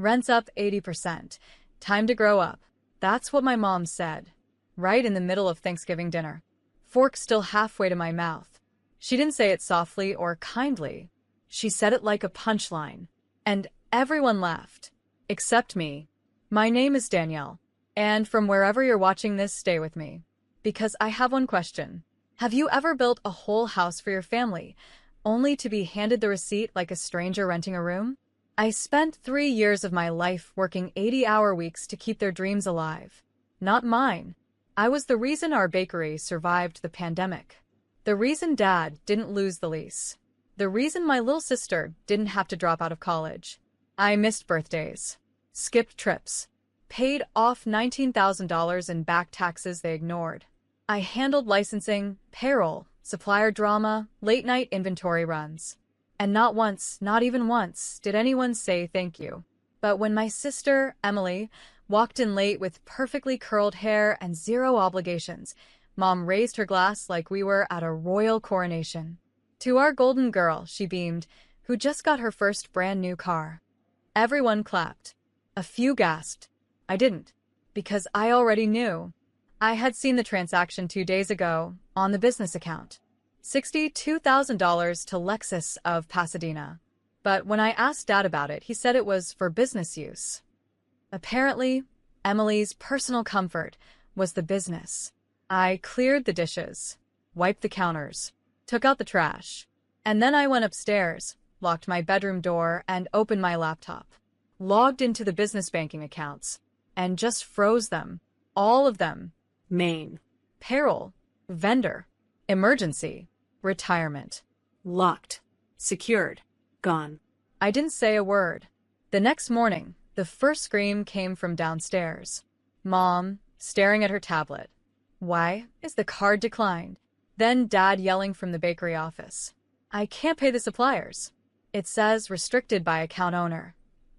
Rent's up 80%. Time to grow up. That's what my mom said. Right in the middle of Thanksgiving dinner. Fork still halfway to my mouth. She didn't say it softly or kindly. She said it like a punchline. And everyone laughed. Except me. My name is Danielle. And from wherever you're watching this, stay with me. Because I have one question. Have you ever built a whole house for your family, only to be handed the receipt like a stranger renting a room? I spent 3 years of my life working 80-hour weeks to keep their dreams alive. Not mine. I was the reason our bakery survived the pandemic. The reason Dad didn't lose the lease. The reason my little sister didn't have to drop out of college. I missed birthdays, skipped trips, paid off $19,000 in back taxes they ignored. I handled licensing, payroll, supplier drama, late-night inventory runs. And not once, not even once, did anyone say thank you. But when my sister, Emily, walked in late with perfectly curled hair and zero obligations, Mom raised her glass like we were at a royal coronation. To our golden girl, she beamed, who just got her first brand new car. Everyone clapped. A few gasped. I didn't. Because I already knew. I had seen the transaction 2 days ago, on the business account. $62,000 to Lexus of Pasadena. But when I asked Dad about it, he said it was for business use. Apparently, Emily's personal comfort was the business. I cleared the dishes, wiped the counters, took out the trash, and then I went upstairs, locked my bedroom door, and opened my laptop. Logged into the business banking accounts, and just froze them. All of them. Main. Payroll. Vendor. Emergency. Retirement. Locked. Secured. Gone. I didn't say a word. The next morning, the first scream came from downstairs. Mom, staring at her tablet. Why is the card declined? Then Dad yelling from the bakery office. I can't pay the suppliers. It says restricted by account owner.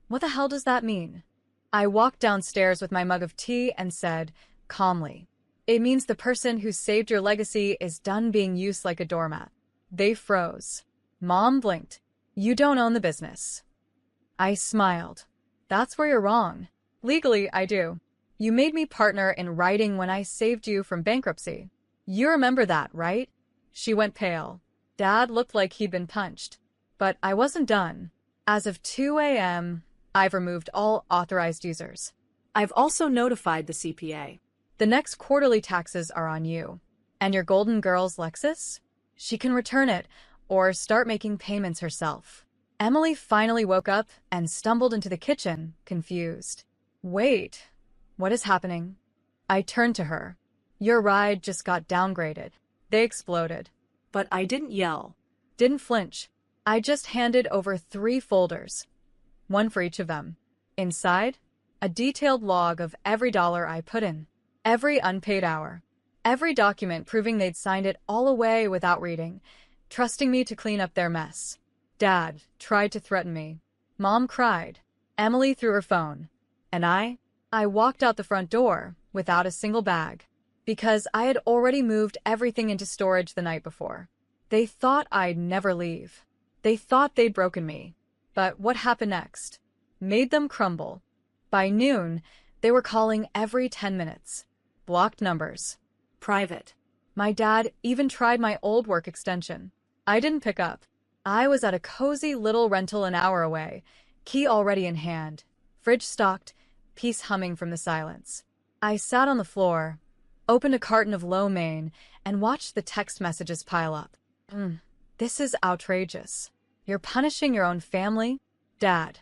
What the hell does that mean? I walked downstairs with my mug of tea and said, calmly, it means the person who saved your legacy is done being used like a doormat. They froze. Mom blinked. You don't own the business. I smiled. That's where you're wrong. Legally, I do. You made me partner in writing when I saved you from bankruptcy. You remember that, right? She went pale. Dad looked like he'd been punched. But I wasn't done. As of 2 a.m., I've removed all authorized users. I've also notified the CPA. The next quarterly taxes are on you. And your golden girl's Lexus? She can return it, or start making payments herself. Emily finally woke up and stumbled into the kitchen, confused. Wait, what is happening? I turned to her. Your ride just got downgraded. They exploded. But I didn't yell. Didn't flinch. I just handed over 3 folders. One for each of them. Inside, a detailed log of every dollar I put in. Every unpaid hour. Every document proving they'd signed it all away without reading, trusting me to clean up their mess. Dad tried to threaten me. Mom cried. Emily threw her phone. And I walked out the front door without a single bag. Because I had already moved everything into storage the night before. They thought I'd never leave. They thought they'd broken me. But what happened next? Made them crumble. By noon, they were calling every 10 minutes. Blocked numbers. Private. My dad even tried my old work extension. I didn't pick up. I was at a cozy little rental an hour away, key already in hand, fridge stocked, peace humming from the silence. I sat on the floor, opened a carton of lo mein, and watched the text messages pile up. This is outrageous. You're punishing your own family? Dad,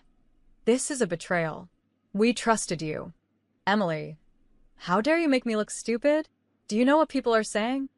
this is a betrayal. We trusted you. Emily, how dare you make me look stupid? Do you know what people are saying?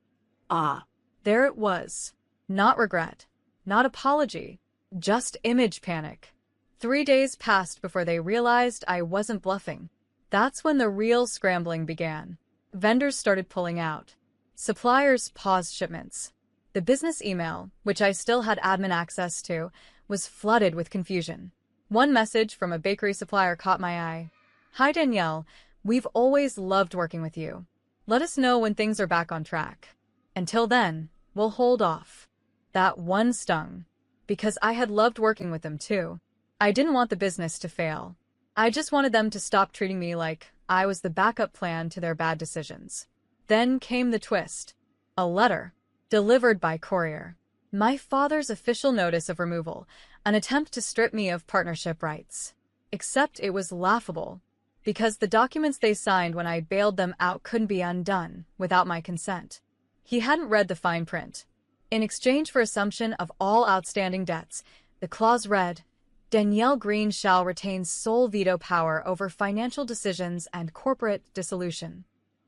Ah, there it was. Not regret. Not apology. Just image panic. 3 days passed before they realized I wasn't bluffing. That's when the real scrambling began. Vendors started pulling out. Suppliers paused shipments. The business email, which I still had admin access to, was flooded with confusion. One message from a bakery supplier caught my eye. Hi Danielle, we've always loved working with you. Let us know when things are back on track. Until then, we'll hold off. That one stung. Because I had loved working with them too. I didn't want the business to fail. I just wanted them to stop treating me like I was the backup plan to their bad decisions. Then came the twist. A letter, delivered by courier. My father's official notice of removal, an attempt to strip me of partnership rights. Except it was laughable, because the documents they signed when I bailed them out couldn't be undone without my consent. He hadn't read the fine print. In exchange for assumption of all outstanding debts, the clause read, Danielle Green shall retain sole veto power over financial decisions and corporate dissolution.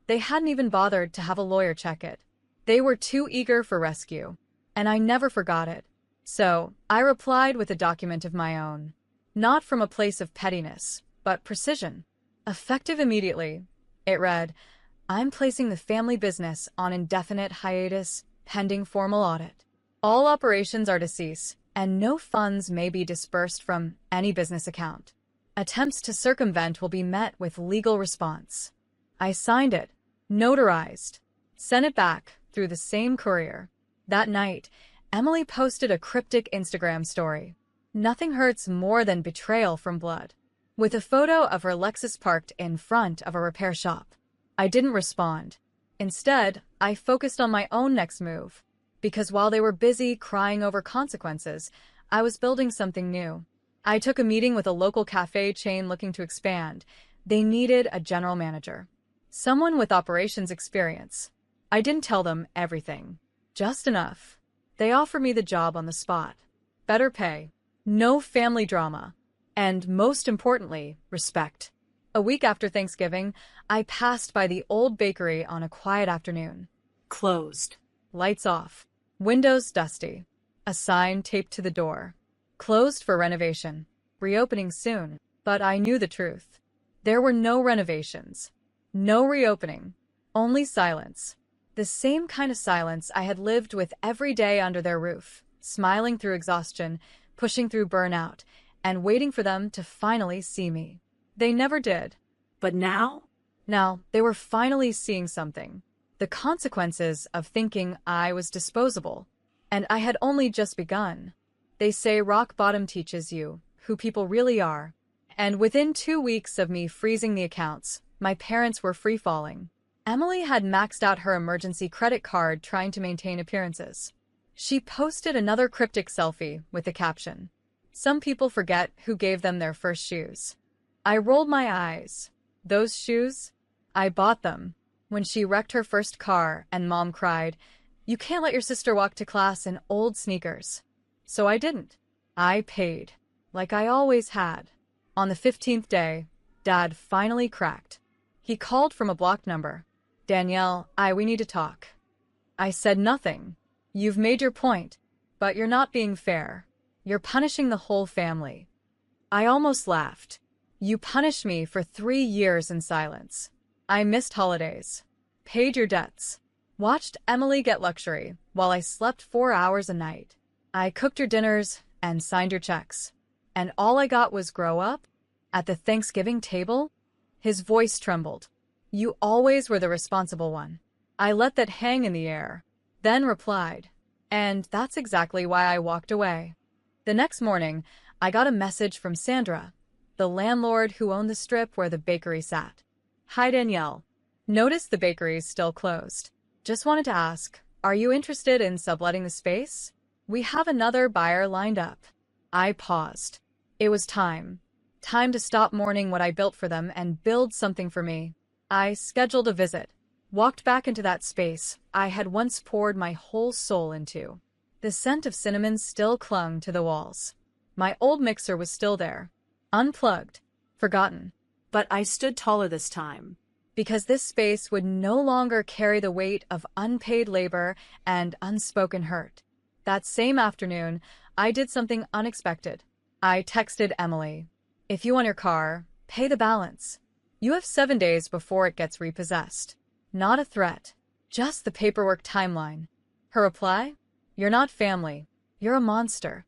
They hadn't even bothered to have a lawyer check it. They were too eager for rescue, and I never forgot it. So, I replied with a document of my own. Not from a place of pettiness, but precision. Effective immediately, it read, I'm placing the family business on indefinite hiatus, pending formal audit. All operations are to cease, and no funds may be disbursed from any business account. Attempts to circumvent will be met with legal response. I signed it, notarized, sent it back through the same courier. That night, Emily posted a cryptic Instagram story. Nothing hurts more than betrayal from blood. With a photo of her Lexus parked in front of a repair shop. I didn't respond. Instead, I focused on my own next move. Because while they were busy crying over consequences, I was building something new. I took a meeting with a local cafe chain looking to expand. They needed a general manager. Someone with operations experience. I didn't tell them everything. Just enough. They offered me the job on the spot. Better pay. No family drama. And most importantly, respect. A week after Thanksgiving, I passed by the old bakery on a quiet afternoon. Closed. Lights off. Windows dusty. A sign taped to the door. Closed for renovation. Reopening soon. But I knew the truth. There were no renovations. No reopening. Only silence. The same kind of silence I had lived with every day under their roof, smiling through exhaustion, pushing through burnout, and waiting for them to finally see me. They never did. But now? Now, they were finally seeing something. The consequences of thinking I was disposable. And I had only just begun. They say rock bottom teaches you who people really are. And within 2 weeks of me freezing the accounts, my parents were free-falling. Emily had maxed out her emergency credit card trying to maintain appearances. She posted another cryptic selfie with the caption, "Some people forget who gave them their first shoes." I rolled my eyes. Those shoes? I bought them. When she wrecked her first car and Mom cried, "You can't let your sister walk to class in old sneakers." So I didn't. I paid, like I always had. On the 15th day, Dad finally cracked. He called from a blocked number. "Danielle, we need to talk." I said nothing. "You've made your point, but you're not being fair. You're punishing the whole family." I almost laughed. "You punished me for 3 years in silence. I missed holidays, paid your debts, watched Emily get luxury while I slept 4 hours a night. I cooked your dinners and signed your checks. And all I got was grow up? At the Thanksgiving table?" His voice trembled. "You always were the responsible one." I let that hang in the air, then replied, "And that's exactly why I walked away." The next morning, I got a message from Sandra, the landlord who owned the strip where the bakery sat. "Hi Danielle. Noticed the bakery's still closed. Just wanted to ask, are you interested in subletting the space? We have another buyer lined up." I paused. It was time. Time to stop mourning what I built for them and build something for me. I scheduled a visit. Walked back into that space I had once poured my whole soul into. The scent of cinnamon still clung to the walls. My old mixer was still there. Unplugged. Forgotten. But I stood taller this time. Because this space would no longer carry the weight of unpaid labor and unspoken hurt. That same afternoon, I did something unexpected. I texted Emily, "If you want your car, pay the balance. You have 7 days before it gets repossessed." Not a threat, just the paperwork timeline. Her reply? "You're not family. You're a monster."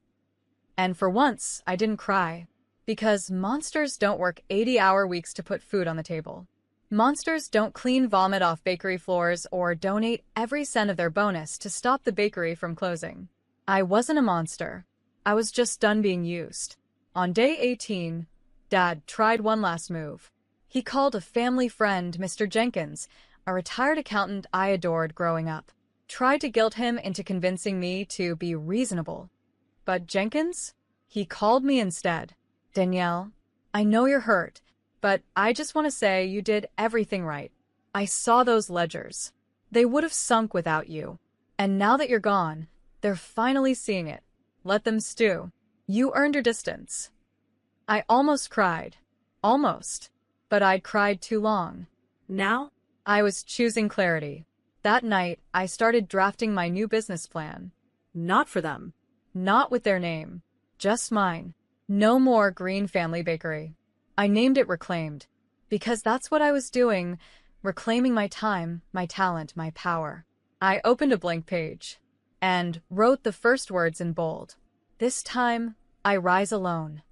And for once, I didn't cry. Because monsters don't work 80-hour weeks to put food on the table. Monsters don't clean vomit off bakery floors or donate every cent of their bonus to stop the bakery from closing. I wasn't a monster. I was just done being used. On day 18, Dad tried one last move. He called a family friend, Mr. Jenkins, a retired accountant I adored growing up. Tried to guilt him into convincing me to be reasonable. But Jenkins? He called me instead. Danielle, I know you're hurt, but I just want to say you did everything right. I saw those ledgers. They would have sunk without you. And now that you're gone, they're finally seeing it. Let them stew. You earned your distance. I almost cried. Almost. But I'd cried too long. Now? I was choosing clarity. That night, I started drafting my new business plan. Not for them. Not with their name. Just mine. No more Green Family Bakery. I named it Reclaimed. Because that's what I was doing, reclaiming my time, my talent, my power. I opened a blank page and wrote the first words in bold. This time, I rise alone.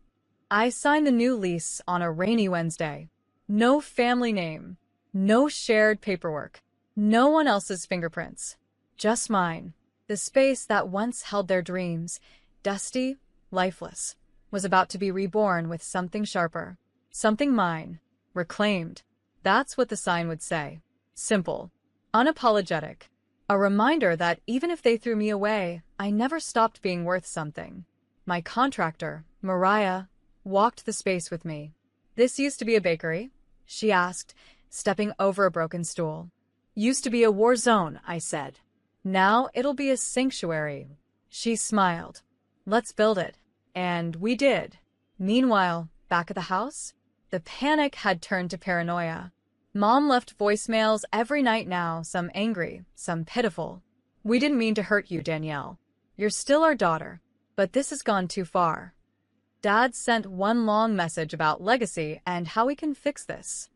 I signed the new lease on a rainy Wednesday. No family name. No shared paperwork. No one else's fingerprints. Just mine. The space that once held their dreams, dusty, lifeless, was about to be reborn with something sharper. Something mine. Reclaimed. That's what the sign would say. Simple. Unapologetic. A reminder that even if they threw me away, I never stopped being worth something. My contractor, Mariah, walked the space with me. This used to be a bakery? She asked, stepping over a broken stool. Used to be a war zone, I said. Now it'll be a sanctuary. She smiled. Let's build it. And we did. Meanwhile, back at the house, the panic had turned to paranoia. Mom left voicemails every night now, some angry, some pitiful. We didn't mean to hurt you, Danielle. You're still our daughter, but this has gone too far. Dad sent one long message about legacy and how we can fix this.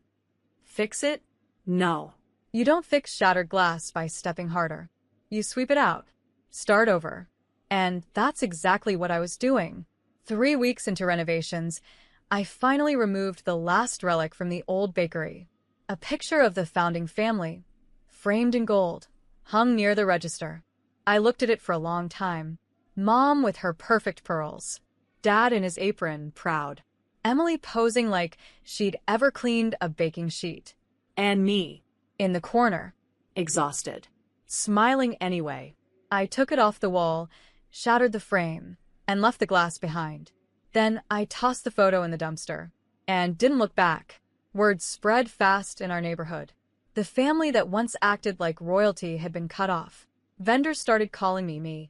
Fix it? No. You don't fix shattered glass by stepping harder. You sweep it out. Start over. And that's exactly what I was doing. 3 weeks into renovations, I finally removed the last relic from the old bakery. A picture of the founding family, framed in gold, hung near the register. I looked at it for a long time. Mom with her perfect pearls. Dad in his apron, proud. Emily posing like she'd ever cleaned a baking sheet. And me. In the corner. Exhausted. Smiling anyway. I took it off the wall, shattered the frame, and left the glass behind. Then I tossed the photo in the dumpster. And didn't look back. Word spread fast in our neighborhood. The family that once acted like royalty had been cut off. Vendors started calling me,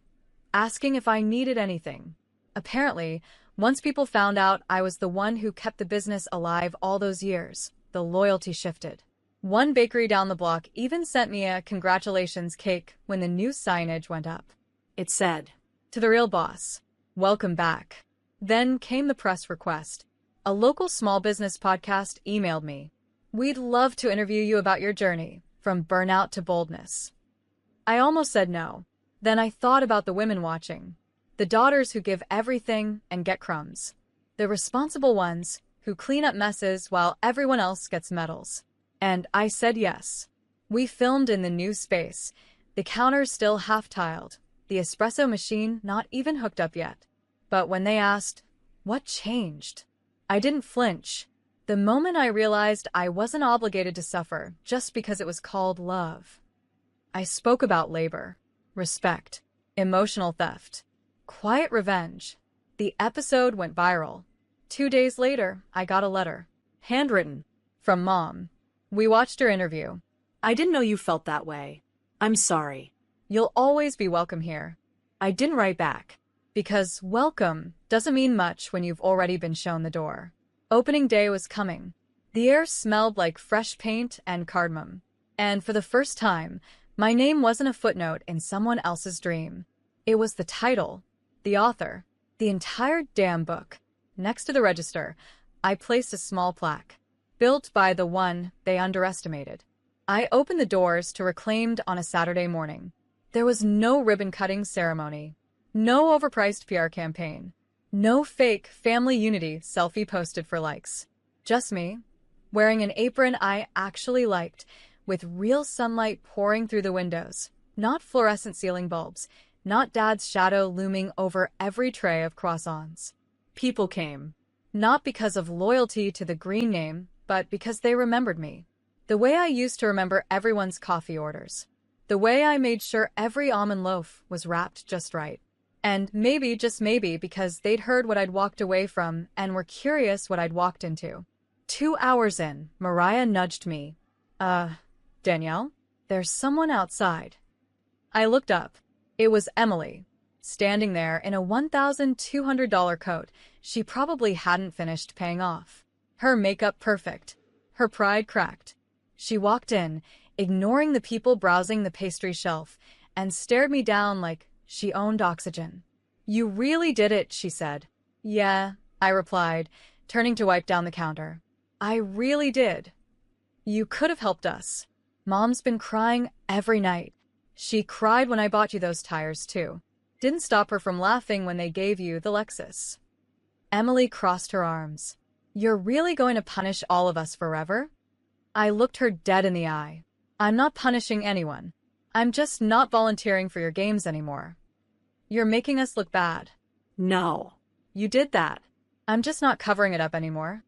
asking if I needed anything. Apparently, once people found out I was the one who kept the business alive all those years, the loyalty shifted. One bakery down the block even sent me a congratulations cake when the new signage went up. It said, "To the real boss, welcome back." Then came the press request. A local small business podcast emailed me. "We'd love to interview you about your journey, from burnout to boldness." I almost said no. Then I thought about the women watching. The daughters who give everything and get crumbs. The responsible ones who clean up messes while everyone else gets medals. And I said yes. We filmed in the new space. The counters still half-tiled. The espresso machine not even hooked up yet. But when they asked, what changed? I didn't flinch. The moment I realized I wasn't obligated to suffer just because it was called love. I spoke about labor, respect, emotional theft, quiet revenge. The episode went viral. 2 days later, I got a letter, handwritten, from Mom. We watched her interview. I didn't know you felt that way. I'm sorry. You'll always be welcome here. I didn't write back. Because welcome doesn't mean much when you've already been shown the door. Opening day was coming. The air smelled like fresh paint and cardamom. And for the first time, my name wasn't a footnote in someone else's dream. It was the title, the author, the entire damn book. Next to the register, I placed a small plaque, built by the one they underestimated. I opened the doors to Reclaimed on a Saturday morning. There was no ribbon-cutting ceremony. No overpriced PR campaign. No fake family unity selfie posted for likes. Just me, wearing an apron I actually liked, with real sunlight pouring through the windows. Not fluorescent ceiling bulbs. Not Dad's shadow looming over every tray of croissants. People came. Not because of loyalty to the green name, but because they remembered me. The way I used to remember everyone's coffee orders. The way I made sure every almond loaf was wrapped just right. And maybe, just maybe, because they'd heard what I'd walked away from and were curious what I'd walked into. 2 hours in, Mariah nudged me. Danielle? There's someone outside. I looked up. It was Emily. Standing there in a $1,200 coat she probably hadn't finished paying off. Her makeup perfect. Her pride cracked. She walked in, ignoring the people browsing the pastry shelf, and stared me down like she owned oxygen. "You really did it," she said. "Yeah," I replied, turning to wipe down the counter. "I really did. You could have helped us. Mom's been crying every night. She cried when I bought you those tires, too. Didn't stop her from laughing when they gave you the Lexus." Emily crossed her arms. "You're really going to punish all of us forever?" I looked her dead in the eye. "I'm not punishing anyone. I'm just not volunteering for your games anymore. You're making us look bad." No. "You did that. I'm just not covering it up anymore."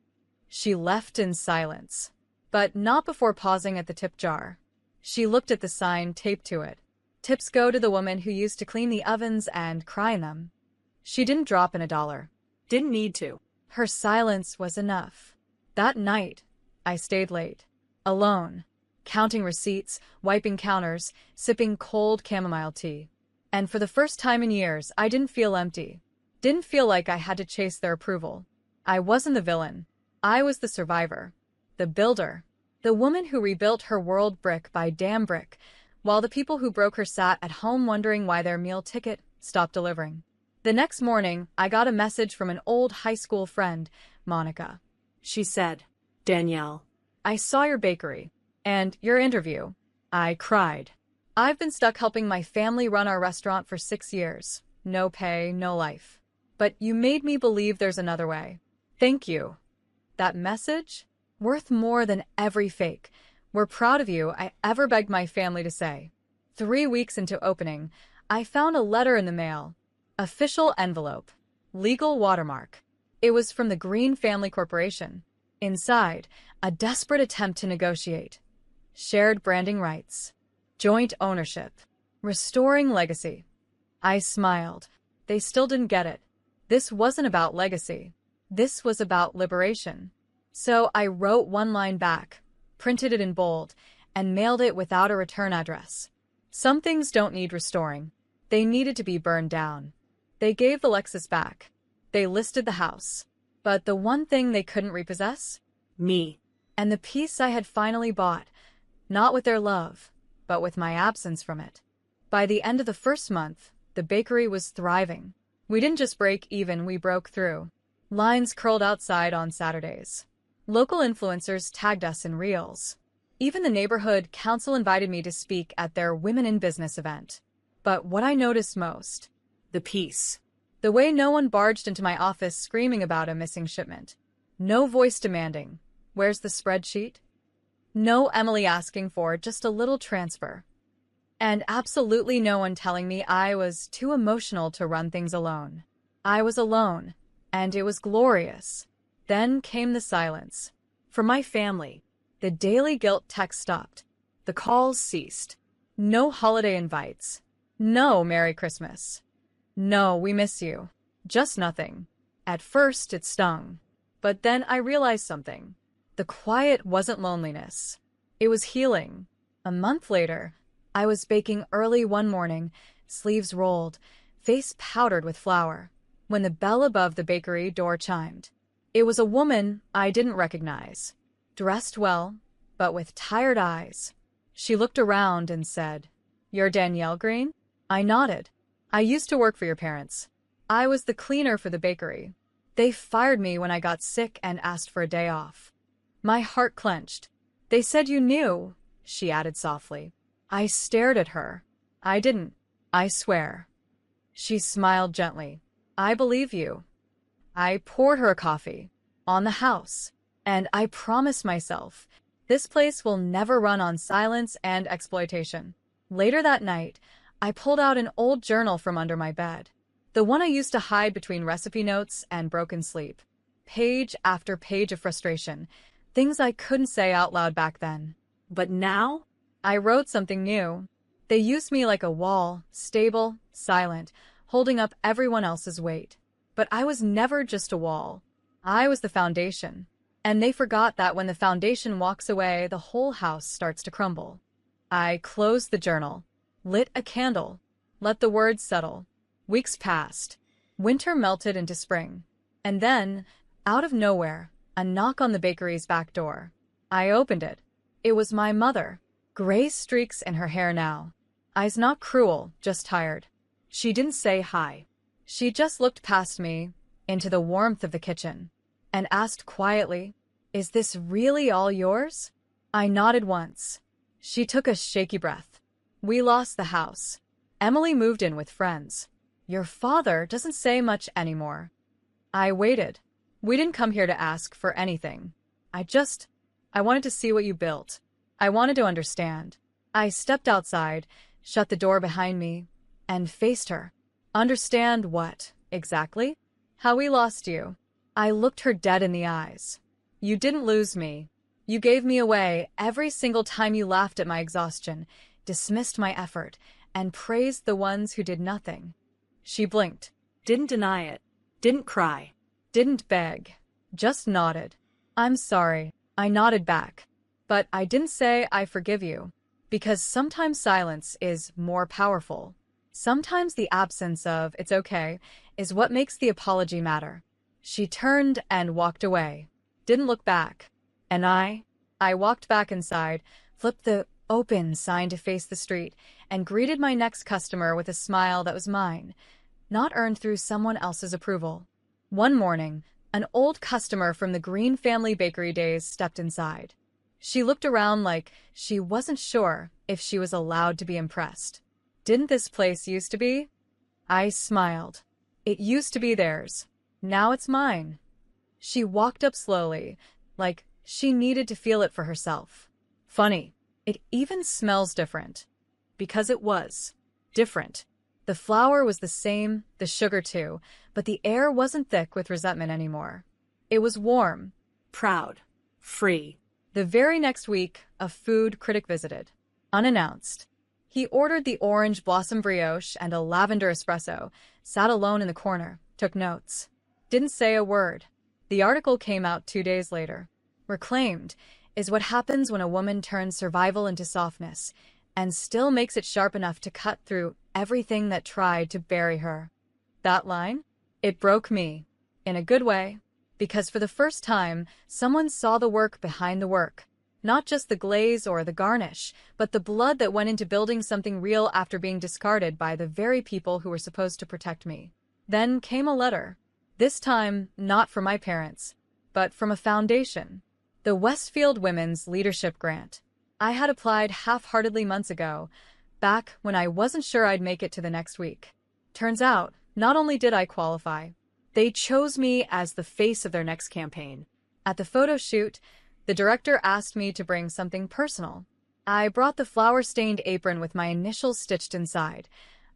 She left in silence, but not before pausing at the tip jar. She looked at the sign taped to it. "Tips go to the woman who used to clean the ovens and cry in them." She didn't drop in $1. Didn't need to. Her silence was enough. That night, I stayed late. Alone. Counting receipts, wiping counters, sipping cold chamomile tea. And for the first time in years, I didn't feel empty. Didn't feel like I had to chase their approval. I wasn't the villain. I was the survivor. The builder. The woman who rebuilt her world brick by damn brick, while the people who broke her sat at home wondering why their meal ticket stopped delivering. The next morning, I got a message from an old high school friend, Monica. She said, "Danielle, I saw your bakery. And your interview." I cried. "I've been stuck helping my family run our restaurant for 6 years. No pay, no life. But you made me believe there's another way. Thank you." That message? Worth more than every fake. "We're proud of you," I ever begged my family to say. 3 weeks into opening, I found a letter in the mail. Official envelope. Legal watermark. It was from the Green Family Corporation. Inside, a desperate attempt to negotiate. Shared branding rights. Joint ownership. Restoring legacy. I smiled. They still didn't get it. This wasn't about legacy. This was about liberation. So I wrote one line back, printed it in bold, and mailed it without a return address. Some things don't need restoring. They needed to be burned down. They gave the Lexus back. They listed the house. But the one thing they couldn't repossess? Me. And the peace I had finally bought, not with their love, but with my absence from it. By the end of the first month, the bakery was thriving. We didn't just break even, we broke through. Lines curled outside on Saturdays. Local influencers tagged us in reels. Even the neighborhood council invited me to speak at their Women in Business event. But what I noticed most? The peace. The way no one barged into my office screaming about a missing shipment. No voice demanding, "Where's the spreadsheet?" No Emily asking for just a little transfer. And absolutely no one telling me I was too emotional to run things alone. I was alone, and it was glorious. Then came the silence. For my family, the daily guilt text stopped. The calls ceased. No holiday invites. No Merry Christmas. No, we miss you. Just nothing. At first, it stung. But then I realized something. The quiet wasn't loneliness. It was healing. A month later, I was baking early one morning, sleeves rolled, face powdered with flour, when the bell above the bakery door chimed. It was a woman I didn't recognize. Dressed well, but with tired eyes. She looked around and said, "You're Danielle Green?" I nodded. "I used to work for your parents. I was the cleaner for the bakery. They fired me when I got sick and asked for a day off." My heart clenched. "They said you knew," she added softly. I stared at her. "I didn't. I swear." She smiled gently. "I believe you." I poured her a coffee. On the house. And I promised myself, this place will never run on silence and exploitation. Later that night, I pulled out an old journal from under my bed. The one I used to hide between recipe notes and broken sleep. Page after page of frustration. Things I couldn't say out loud back then. But now? I wrote something new. They used me like a wall, stable, silent, holding up everyone else's weight. But I was never just a wall. I was the foundation. And they forgot that when the foundation walks away, the whole house starts to crumble. I closed the journal, lit a candle, let the words settle. Weeks passed. Winter melted into spring. And then, out of nowhere, a knock on the bakery's back door. I opened it. It was my mother. Gray streaks in her hair now. Eyes not cruel, just tired. She didn't say hi. She just looked past me, into the warmth of the kitchen, and asked quietly, "Is this really all yours?" I nodded once. She took a shaky breath. "We lost the house. Emily moved in with friends. Your father doesn't say much anymore." I waited. "We didn't come here to ask for anything. I wanted to see what you built. I wanted to understand." I stepped outside, shut the door behind me, and faced her. "Understand what, exactly?" "How we lost you." I looked her dead in the eyes. "You didn't lose me. You gave me away every single time you laughed at my exhaustion, dismissed my effort, and praised the ones who did nothing." She blinked. Didn't deny it. Didn't cry. Didn't beg. Just nodded. "I'm sorry." I nodded back. "But I didn't say I forgive you. Because sometimes silence is more powerful. Sometimes the absence of 'it's okay' is what makes the apology matter." She turned and walked away. Didn't look back. And I walked back inside, flipped the open sign to face the street, and greeted my next customer with a smile that was mine, not earned through someone else's approval. One morning, an old customer from the Green family bakery days stepped inside. She looked around like she wasn't sure if she was allowed to be impressed. "Didn't this place used to be?" I smiled. "It used to be theirs. Now it's mine." She walked up slowly, like she needed to feel it for herself. "Funny, it even smells different." Because it was. Different. The flour was the same, the sugar too, but the air wasn't thick with resentment anymore. It was warm. Proud. Free. The very next week, a food critic visited. Unannounced. He ordered the orange blossom brioche and a lavender espresso, sat alone in the corner, took notes. Didn't say a word. The article came out 2 days later. "Reclaimed is what happens when a woman turns survival into softness and still makes it sharp enough to cut through everything that tried to bury her." That line? It broke me. In a good way. Because for the first time, someone saw the work behind the work. Not just the glaze or the garnish, but the blood that went into building something real after being discarded by the very people who were supposed to protect me. Then came a letter. This time, not from my parents, but from a foundation. The Westfield Women's Leadership Grant. I had applied half-heartedly months ago, back when I wasn't sure I'd make it to the next week. Turns out, not only did I qualify, they chose me as the face of their next campaign. At the photo shoot, the director asked me to bring something personal. I brought the flour-stained apron with my initials stitched inside,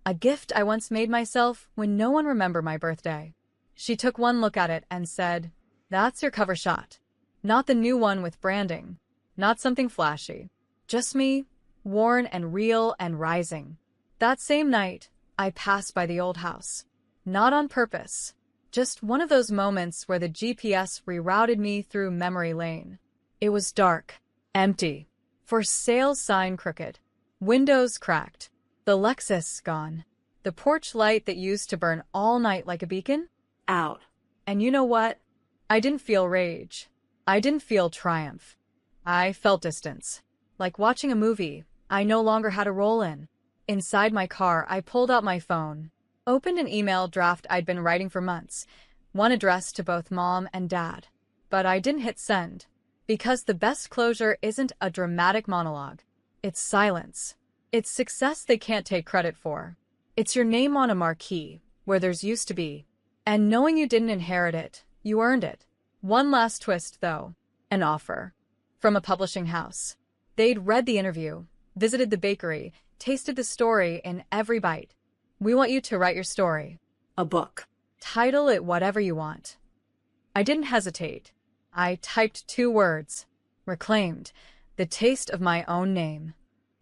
a gift I once made myself when no one remembered my birthday. She took one look at it and said, "That's your cover shot. Not the new one with branding. Not something flashy. Just me, worn and real and rising." That same night, I passed by the old house. Not on purpose. Just one of those moments where the GPS rerouted me through memory lane. It was dark, empty, for sale sign crooked, windows cracked, the Lexus gone, the porch light that used to burn all night like a beacon, out. And you know what? I didn't feel rage. I didn't feel triumph. I felt distance. Like watching a movie I no longer had a role in. Inside my car, I pulled out my phone, opened an email draft I'd been writing for months, one addressed to both Mom and Dad. But I didn't hit send. Because the best closure isn't a dramatic monologue. It's silence. It's success they can't take credit for. It's your name on a marquee, where there's used to be. And knowing you didn't inherit it, you earned it. One last twist, though. An offer. From a publishing house. They'd read the interview, visited the bakery, tasted the story in every bite. "We want you to write your story. A book. Title it whatever you want." I didn't hesitate. I typed 2 words. Reclaimed. The taste of my own name.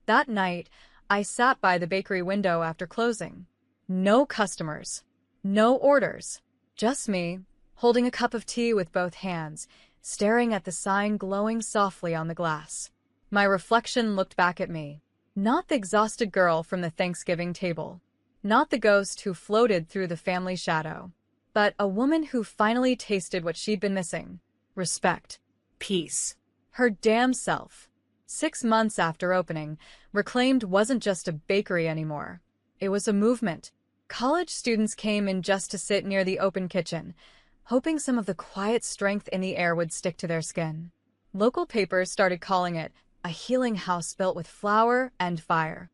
That night, I sat by the bakery window after closing. No customers. No orders. Just me, holding a cup of tea with both hands, staring at the sign glowing softly on the glass. My reflection looked back at me. Not the exhausted girl from the Thanksgiving table. Not the ghost who floated through the family shadow. But a woman who finally tasted what she'd been missing. Respect. Peace. Her damn self. 6 months after opening, Reclaimed wasn't just a bakery anymore. It was a movement. College students came in just to sit near the open kitchen, hoping some of the quiet strength in the air would stick to their skin. Local papers started calling it a healing house built with flour and fire.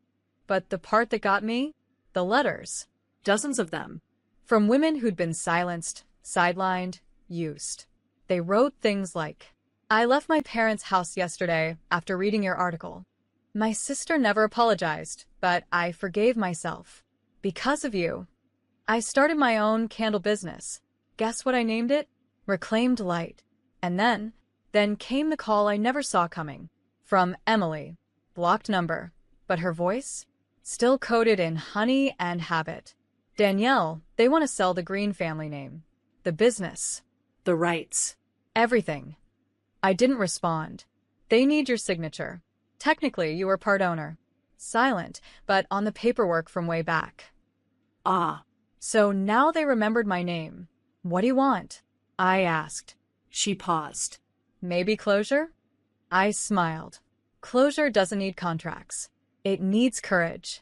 But the part that got me? The letters. Dozens of them. From women who'd been silenced, sidelined, used. They wrote things like, I left my parents' house yesterday after reading your article. My sister never apologized, but I forgave myself. Because of you. I started my own candle business. Guess what I named it? Reclaimed Light. And then came the call I never saw coming. From Emily. Blocked number. But her voice? Still coded in honey and habit. Danielle, they want to sell the Green family name. The business. The rights. Everything. I didn't respond. They need your signature. Technically, you were part owner. Silent, but on the paperwork from way back. Ah. So now they remembered my name. What do you want? I asked. She paused. Maybe closure? I smiled. Closure doesn't need contracts. It needs courage.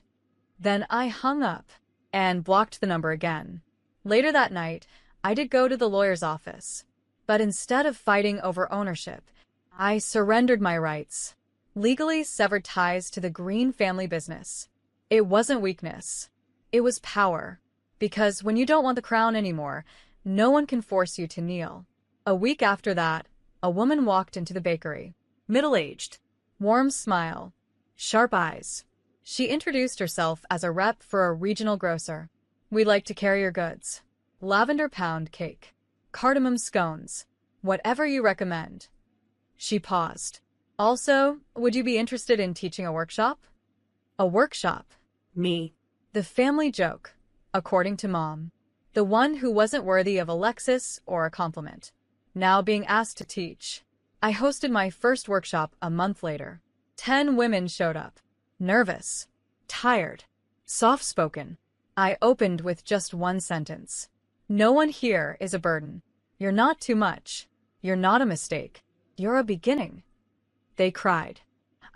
Then I hung up and blocked the number again. Later that night, I did go to the lawyer's office. But instead of fighting over ownership, I surrendered my rights. Legally severed ties to the Green family business. It wasn't weakness. It was power. Because when you don't want the crown anymore, no one can force you to kneel. A week after that, a woman walked into the bakery. Middle-aged. Warm smile. Sharp eyes. She introduced herself as a rep for a regional grocer. We'd like to carry your goods. Lavender pound cake. Cardamom scones. Whatever you recommend. She paused. Also, would you be interested in teaching a workshop? A workshop. Me. The family joke, according to Mom. The one who wasn't worthy of a Lexus or a compliment. Now being asked to teach. I hosted my first workshop a month later. 10 women showed up. Nervous. Tired. Soft-spoken. I opened with just one sentence. No one here is a burden. You're not too much. You're not a mistake. You're a beginning. They cried.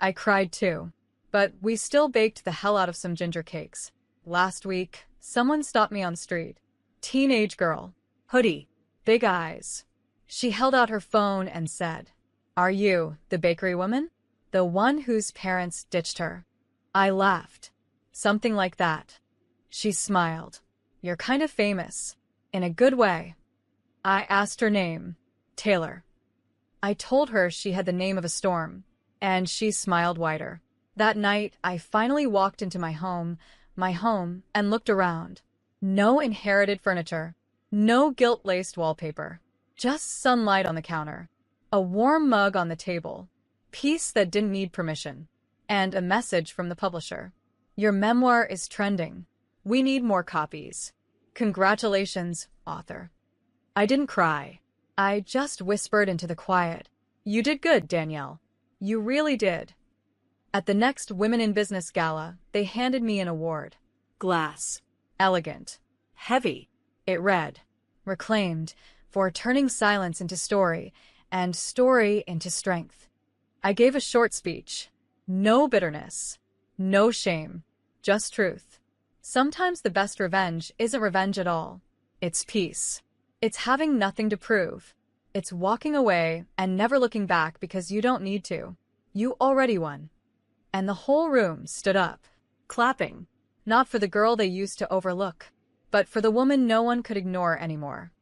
I cried too. But we still baked the hell out of some ginger cakes. Last week, someone stopped me on street. Teenage girl. Hoodie. Big eyes. She held out her phone and said, Are you the bakery woman? The one whose parents ditched her? I laughed. Something like that. She smiled. You're kind of famous. In a good way. I asked her name. Taylor. I told her she had the name of a storm, and she smiled wider. That night, I finally walked into my home, and looked around. No inherited furniture. No gilt-laced wallpaper. Just sunlight on the counter. A warm mug on the table. Peace that didn't need permission. And a message from the publisher. Your memoir is trending. We need more copies. Congratulations, author. I didn't cry. I just whispered into the quiet. You did good, Danielle. You really did. At the next Women in Business gala, they handed me an award. Glass. Elegant. Heavy. It read, Reclaimed, for turning silence into story, and story into strength. I gave a short speech. No bitterness. No shame. Just truth. Sometimes the best revenge isn't revenge at all. It's peace. It's having nothing to prove. It's walking away and never looking back because you don't need to. You already won. And the whole room stood up, clapping. Not for the girl they used to overlook, but for the woman no one could ignore anymore.